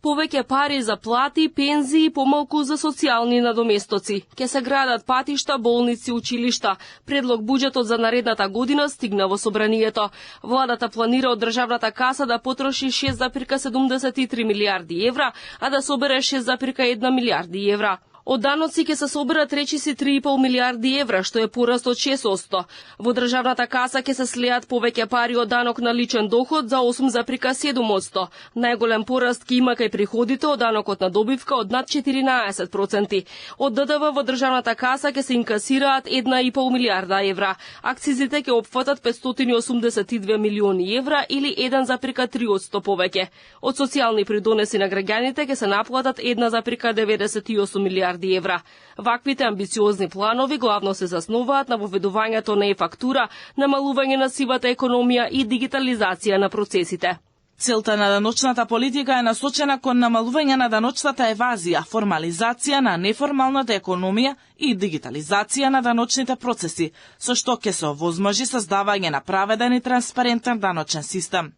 Повеќе пари за плати, пензии и помалку за социјални надоместоци. Ке се градат патишта, болници, училишта. Предлог буџетот за наредната година стигна во собранието. Владата планира од државната каса да потроши 6,73 милиарди евра, а да собере 6,1 милиарди евра. Од даноци ќе се соберат речиси 3,5 милиарди евра, што е пораст од 6%. Во државната каса ќе се слеат повеќе пари од данок на личен доход за 8,7%. Најголем пораст ќе има кај приходите од данокот на добивка од над 14%. Од ДДВ во државната каса ќе се инкасираат 1,5 милиарда евра. Акцизите ќе опфатат 582 милиони евра или 1,3% повеќе. Од социјални придонеси на граѓаните ќе се наплатат 1,98 милиарди евра. Ваквите амбициозни планови главно се заснуваат на воведувањето на e-фактура, намалување на сивата економија и дигитализација на процесите. Целта на даночната политика е насочена кон намалување на даночната евазија, формализација на неформалната економија и дигитализација на даночните процеси, со што ќе се овозможи создавање на праведен и транспарентен даночен систем.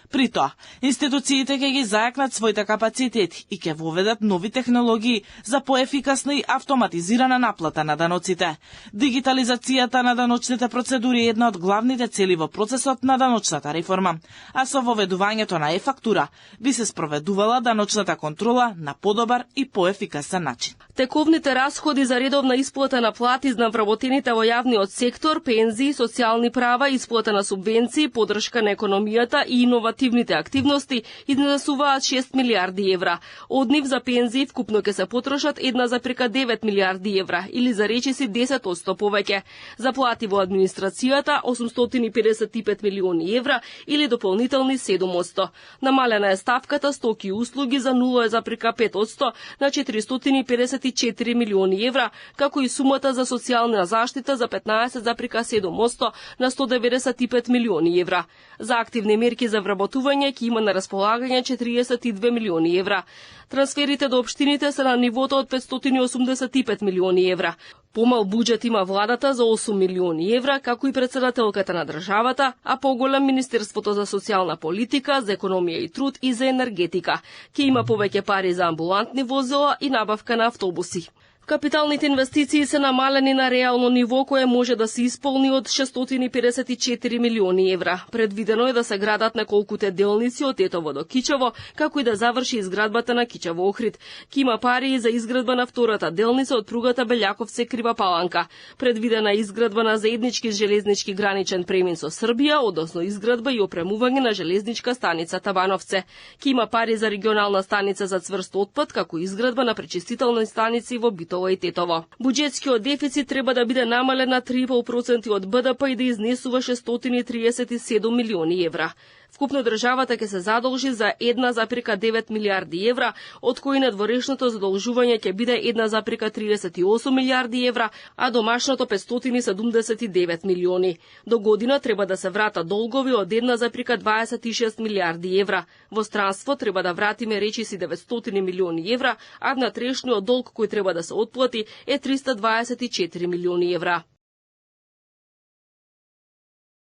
При тоа, институциите ќе ги зајакнат своите капацитети и ќе воведат нови технологии за поефикасна и автоматизирана наплата на даноците. Дигитализацијата на даночните процедури е една од главните цели во процесот на даночната реформа, а со воведувањето на e-фактура би се спроведувала даночната контрола на подобар и поефикасен начин. Тековните расходи за редовна исплата на плати на вработените во јавниот сектор, пензии, социјални права, исплата на субвенции, поддршка на економијата и иновативните активности изнесуваат 6 милиарди евра. Од нив за пензии вкупно ќе се потрошат 1,9 милиарди евра или за речиси 10% повеќе. За плати во администрацијата 855 милиони евра или дополнителни 7%. Намалена е ставката стоки и услуги за 0,5% на 454 милиони евра, како и сумата за социјална заштита за 15,7% на 195 милиони евра. За активни мерки за вработување ќе има на располагање 42 милиони евра. Трансферите до општините се на нивото од 585 милиони евра. Помал буџет има владата за 8 милиони евра, како и председателката на државата, а поголем Министерството за социјална политика, за економија и труд и за енергетика. Ќе има повеќе пари за амбулантни возила и набавка на автобуси. Капиталните инвестиции се намалени на реално ниво кое може да се исполни од 654 милиони евра. Предвидено е да се градат неколкуте делници од Тетово до Кичево, како и да заврши изградбата на Кичево-Охрид. Ке има пари и за изградба на втората делница од пругата Белјаковце-Крива Паланка. Предвидена е изградба на заеднички железнички граничен премин со Србија, односно изградба и опремување на железничка станица Табановце. Ке има пари за регионална станица за цврст отпад, како и изградба на пречистителни станици во Битово и Тетово. Буџетскиот дефицит треба да биде намален на 3,5% од БДП и да изнесува 637 милиони евра. Вкупно државата ќе се задолжи за 1,9 милиарди евра, од кои надворешното задолжување ќе биде 1,38 милиарди евра, а домашното 579 милиони. До година треба да се вратат долгови од 1,26 милиарди евра. Во странство треба да вратиме речиси 900 милиони евра, а внатрешниот долг кој треба да се отплати е 324 милиони евра.